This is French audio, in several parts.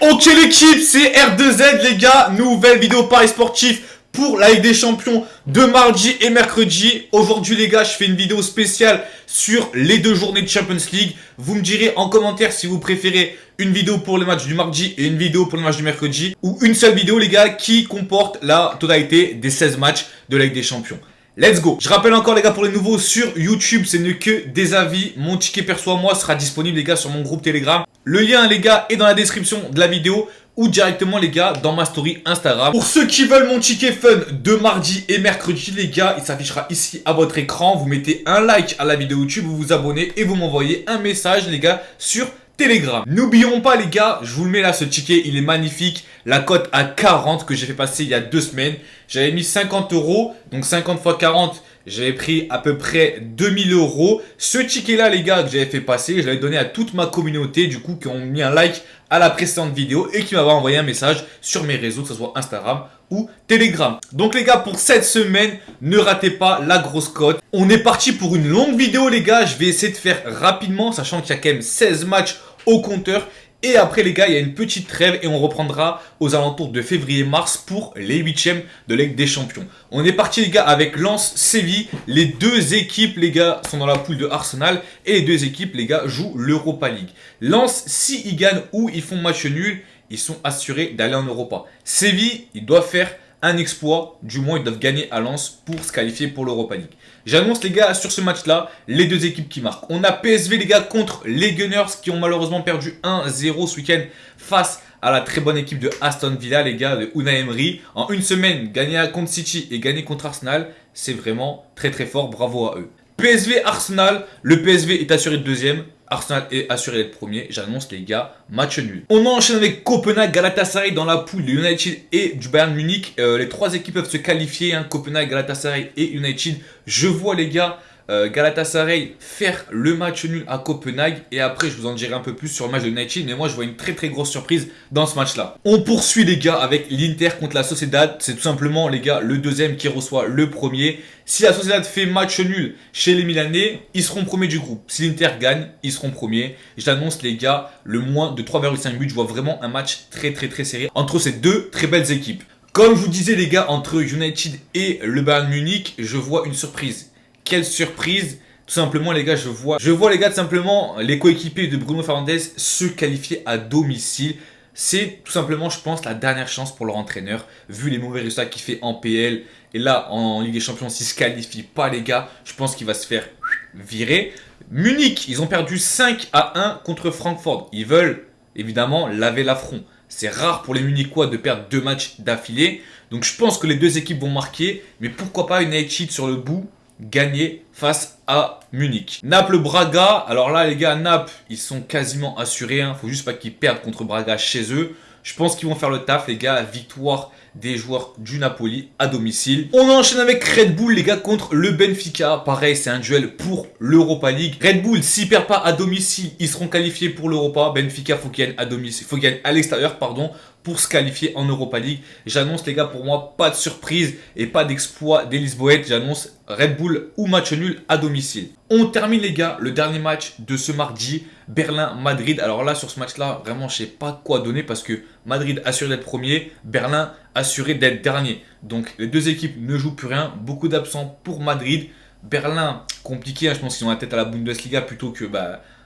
Ok l'équipe, c'est R2Z les gars, nouvelle vidéo Paris Sportif pour la Ligue des Champions de mardi et mercredi. Aujourd'hui les gars, je fais une vidéo spéciale sur les deux journées de Champions League. Vous me direz en commentaire si vous préférez une vidéo pour le match du mardi et une vidéo pour le match du mercredi. Ou une seule vidéo les gars qui comporte la totalité des 16 matchs de la Ligue des Champions. Let's go. Je rappelle encore les gars pour les nouveaux sur YouTube, ce n'est que des avis. Mon ticket perso à moi sera disponible les gars sur mon groupe Telegram. Le lien les gars est dans la description de la vidéo ou directement les gars dans ma story Instagram. Pour ceux qui veulent mon ticket fun de mardi et mercredi les gars, il s'affichera ici à votre écran. Vous mettez un like à la vidéo YouTube, vous vous abonnez et vous m'envoyez un message les gars sur Telegram. N'oublions pas les gars, je vous le mets là, ce ticket, il est magnifique. La cote à 40 que j'ai fait passer il y a 2 semaines. J'avais mis 50 €, donc 50 fois 40, j'avais pris à peu près 2000 €. Ce ticket là les gars que j'avais fait passer, je l'avais donné à toute ma communauté du coup qui ont mis un like à la précédente vidéo et qui m'avaient envoyé un message sur mes réseaux, que ce soit Instagram ou Telegram. Donc les gars, pour cette semaine, ne ratez pas la grosse cote. On est parti pour une longue vidéo les gars, je vais essayer de faire rapidement, sachant qu'il y a quand même 16 matchs au compteur. Et après les gars, il y a une petite trêve et on reprendra aux alentours de février-mars pour les 8e de Ligue des Champions. On est parti les gars avec Lens, Séville. Les deux équipes les gars sont dans la poule de Arsenal et les deux équipes les gars jouent l'Europa League. Lens, si ils gagnent ou ils font match nul, ils sont assurés d'aller en Europa. Séville, ils doivent faire un exploit, du moins ils doivent gagner à Lens pour se qualifier pour l'Europa League. J'annonce les gars sur ce match là les deux équipes qui marquent. On a PSV les gars contre les Gunners qui ont malheureusement perdu 1-0 ce week-end face à la très bonne équipe de Aston Villa les gars de Unai Emery. En une semaine, gagner contre City et gagner contre Arsenal, c'est vraiment très très fort, bravo à eux. PSV Arsenal, le PSV est assuré de deuxième. Arsenal est assuré d'être premier. J'annonce les gars, match nul. On enchaîne avec Copenhague, Galatasaray dans la poule de United et du Bayern Munich. Les trois équipes peuvent se qualifier, hein, Copenhague, Galatasaray et United. Je vois les gars Galatasaray faire le match nul à Copenhague. Et après je vous en dirai un peu plus sur le match de United. Mais moi je vois une très très grosse surprise dans ce match là. On poursuit les gars avec l'Inter contre la Sociedad. C'est tout simplement les gars le deuxième qui reçoit le premier. Si la Sociedad fait match nul chez les Milanais, ils seront premiers du groupe. Si l'Inter gagne, ils seront premiers. J'annonce les gars le moins de 3,5 buts. Je vois vraiment un match très très très serré entre ces deux très belles équipes. Comme je vous disais les gars, entre United et le Bayern Munich, je vois une surprise. Quelle surprise! Tout simplement les gars, je vois les gars tout simplement les coéquipiers de Bruno Fernandes se qualifier à domicile. C'est tout simplement, je pense, la dernière chance pour leur entraîneur. Vu les mauvais résultats qu'il fait en PL. Et là, en Ligue des Champions, s'il ne se qualifie pas, les gars, je pense qu'il va se faire virer. Munich, ils ont perdu 5-1 contre Francfort. Ils veulent, évidemment, laver l'affront. C'est rare pour les Munichois de perdre 2 matchs d'affilée. Donc, je pense que les deux équipes vont marquer. Mais pourquoi pas une United sur le bout gagner face à Munich. Naples-Braga, alors là les gars, Naples, ils sont quasiment assurés. Faut juste pas qu'ils perdent contre Braga chez eux. Je pense qu'ils vont faire le taf les gars. Victoire des joueurs du Napoli à domicile. On enchaîne avec Red Bull les gars contre le Benfica. Pareil, c'est un duel pour l'Europa League. Red Bull, s'ils perdent pas à domicile, ils seront qualifiés pour l'Europa. Benfica, faut qu'ils gagnent à domicile, faut qu'ils gagnent à l'extérieur, pardon, pour se qualifier en Europa League. J'annonce les gars, pour moi, pas de surprise et pas d'exploit des Lisboètes. J'annonce Red Bull ou match nul à domicile. On termine les gars, le dernier match de ce mardi, Berlin-Madrid. Alors là, sur ce match-là, vraiment, je sais pas quoi donner parce que Madrid assuré d'être premier, Berlin assuré d'être dernier. Donc les deux équipes ne jouent plus rien, beaucoup d'absents pour Madrid. Berlin, compliqué, hein, je pense qu'ils ont la tête à la Bundesliga plutôt que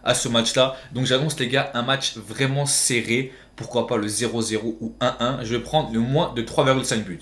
à ce match-là. Donc j'annonce les gars, un match vraiment serré. Pourquoi pas le 0-0 ou 1-1. Je vais prendre le moins de 3,5 buts.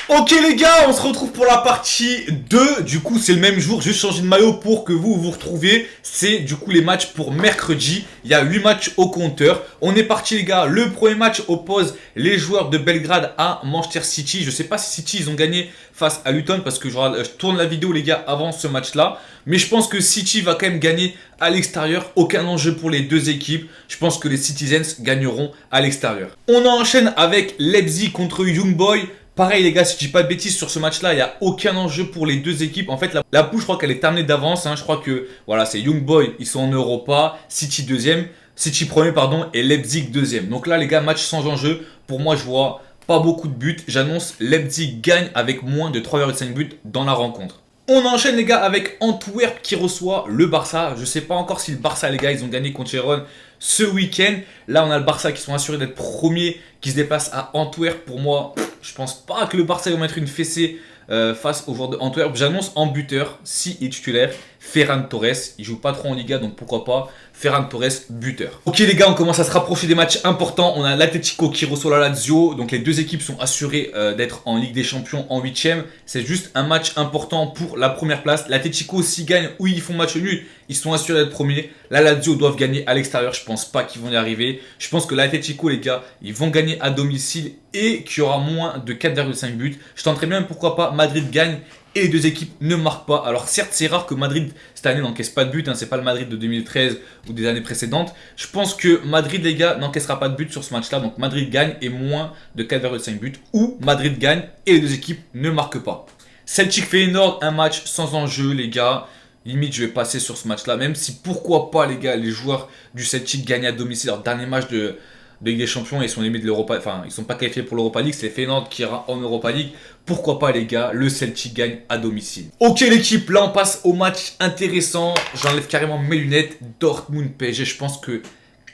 Ok les gars, on se retrouve pour la partie 2. Du coup c'est le même jour, juste changer de maillot pour que vous vous retrouviez. C'est du coup les matchs pour mercredi. Il y a 8 matchs au compteur. On est parti les gars, le premier match oppose les joueurs de Belgrade à Manchester City. Je sais pas si City ils ont gagné face à Luton parce que je tourne la vidéo les gars avant ce match là. Mais je pense que City va quand même gagner à l'extérieur. Aucun enjeu pour les deux équipes. Je pense que les Citizens gagneront à l'extérieur. On enchaîne avec Leipzig contre Young Boys. Pareil les gars, si je dis pas de bêtises sur ce match-là, il n'y a aucun enjeu pour les deux équipes. En fait, la poule, je crois qu'elle est terminée d'avance. Hein. Je crois que voilà, c'est Young Boys, ils sont en Europa, City deuxième, City premier pardon, et Leipzig deuxième. Donc là les gars, match sans enjeu. Pour moi, je vois pas beaucoup de buts. J'annonce Leipzig gagne avec moins de 3,5 buts dans la rencontre. On enchaîne les gars avec Antwerp qui reçoit le Barça. Je sais pas encore si le Barça les gars ils ont gagné contre Gérone ce week-end. Là on a le Barça qui sont assurés d'être premiers, qui se déplacent à Antwerp. Pour moi, je pense pas que le Barça va mettre une fessée face aux joueurs de Antwerp. J'annonce en buteur, si il est titulaire, Ferran Torres. Il joue pas trop en Liga donc pourquoi pas Ferran Torres buteur. Ok les gars, on commence à se rapprocher des matchs importants. On a l'Atlético qui reçoit la Lazio. Donc les deux équipes sont assurées d'être en Ligue des Champions en 8ème. C'est juste un match important pour la première place. L'Atlético s'ils gagnent ou ils font match nul, ils sont assurés d'être premiers. La Lazio doivent gagner à l'extérieur. Je pense pas qu'ils vont y arriver. Je pense que l'Atlético les gars, ils vont gagner à domicile et qu'il y aura moins de 4,5 buts. Je tenterai même pourquoi pas Madrid gagne et les deux équipes ne marquent pas. Alors certes c'est rare que Madrid cette année n'encaisse pas de but, hein, c'est pas le Madrid de 2013 ou des années précédentes. Je pense que Madrid les gars n'encaissera pas de but sur ce match là, donc Madrid gagne et moins de 4,5 buts, ou Madrid gagne et les deux équipes ne marquent pas. Celtic Feyenoord, un match sans enjeu les gars. Limite je vais passer sur ce match là, même si pourquoi pas les gars, les joueurs du Celtic gagnent à domicile leur dernier match de Ligue des Champions, ils sont limite de l'Europa, enfin ils sont pas qualifiés pour l'Europa League, c'est Feyenoord qui ira en Europa League. Pourquoi pas les gars, le Celtic gagne à domicile. Ok l'équipe, là on passe au match intéressant. J'enlève carrément mes lunettes. Dortmund PSG, je pense que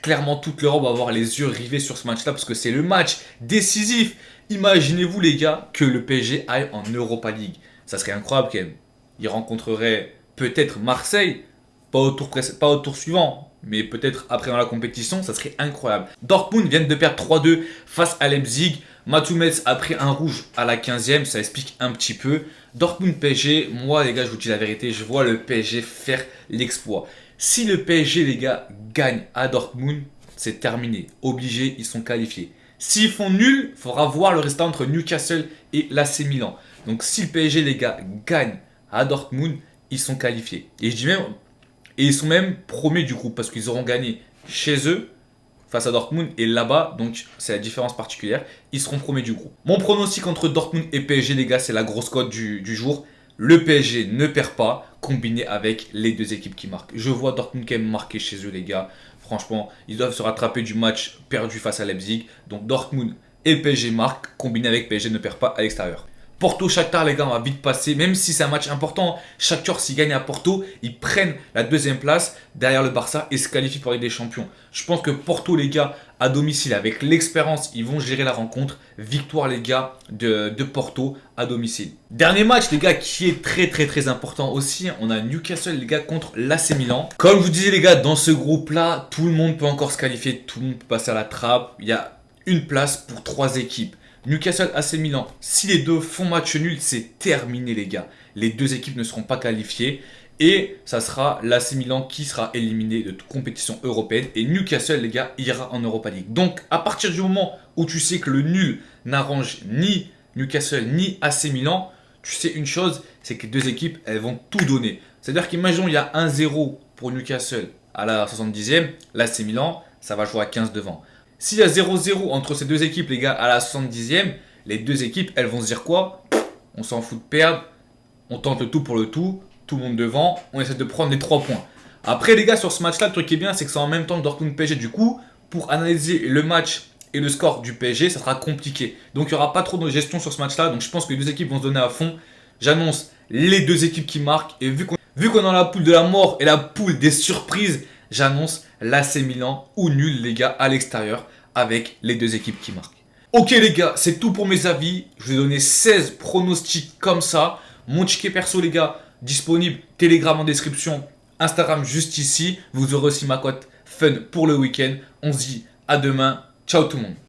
clairement toute l'Europe va avoir les yeux rivés sur ce match là parce que c'est le match décisif. Imaginez-vous les gars que le PSG aille en Europa League. Ça serait incroyable quand même. Il rencontrerait peut-être Marseille, pas au tour suivant, mais peut-être après dans la compétition, ça serait incroyable. Dortmund vient de perdre 3-2 face à Leipzig. Mats Hummels a pris un rouge à la 15e, ça explique un petit peu. Dortmund PSG, moi les gars, je vous dis la vérité, je vois le PSG faire l'exploit. Si le PSG les gars gagne à Dortmund, c'est terminé. Obligé, ils sont qualifiés. S'ils font nul, il faudra voir le résultat entre Newcastle et l'AC Milan. Donc si le PSG les gars gagne à Dortmund, ils sont qualifiés. Et je dis même, et ils sont même premiers du groupe parce qu'ils auront gagné chez eux face à Dortmund et là-bas, donc c'est la différence particulière, ils seront premiers du groupe. Mon pronostic entre Dortmund et PSG les gars, c'est la grosse cote du jour. Le PSG ne perd pas, combiné avec les deux équipes qui marquent. Je vois Dortmund quand même marquer chez eux les gars. Franchement, ils doivent se rattraper du match perdu face à Leipzig. Donc Dortmund et le PSG marquent, combiné avec PSG ne perd pas à l'extérieur. Porto Shakhtar les gars, on va vite passer, même si c'est un match important. Shakhtar s'ils gagnent à Porto, ils prennent la deuxième place derrière le Barça et se qualifient pour la Ligue des Champions. Je pense que Porto les gars, à domicile, avec l'expérience, ils vont gérer la rencontre. Victoire les gars de Porto à domicile. Dernier match les gars qui est très important aussi, on a Newcastle les gars contre l'AC Milan. Comme je vous disais les gars, dans ce groupe là, tout le monde peut encore se qualifier, tout le monde peut passer à la trappe. Il y a une place pour 3 équipes. Newcastle, AC Milan, si les deux font match nul, c'est terminé les gars. Les deux équipes ne seront pas qualifiées et ça sera l'AC Milan qui sera éliminé de toute compétition européenne et Newcastle les gars ira en Europa League. Donc à partir du moment où tu sais que le nul n'arrange ni Newcastle ni AC Milan, tu sais une chose, c'est que les deux équipes elles vont tout donner. C'est-à-dire qu'imaginons il y a 1-0 pour Newcastle à la 70e, l'AC Milan ça va jouer à 15 devant. S'il y a 0-0 entre ces deux équipes, les gars, à la 70e, les deux équipes, elles vont se dire quoi? On s'en fout de perdre, on tente le tout pour le tout le monde devant, on essaie de prendre les 3 points. Après, les gars, sur ce match-là, le truc qui est bien, c'est que c'est en même temps que Dortmund PSG. Du coup, pour analyser le match et le score du PSG, ça sera compliqué. Donc, il n'y aura pas trop de gestion sur ce match-là. Donc, je pense que les deux équipes vont se donner à fond. J'annonce les deux équipes qui marquent. Et vu qu'on est dans la poule de la mort et la poule des surprises, j'annonce l'AC Milan ou nul les gars à l'extérieur avec les deux équipes qui marquent. Ok les gars, c'est tout pour mes avis. Je vous ai donné 16 pronostics comme ça. Mon ticket perso les gars, disponible, Telegram en description, Instagram juste ici. Vous aurez aussi ma cote fun pour le week-end. On se dit à demain. Ciao tout le monde.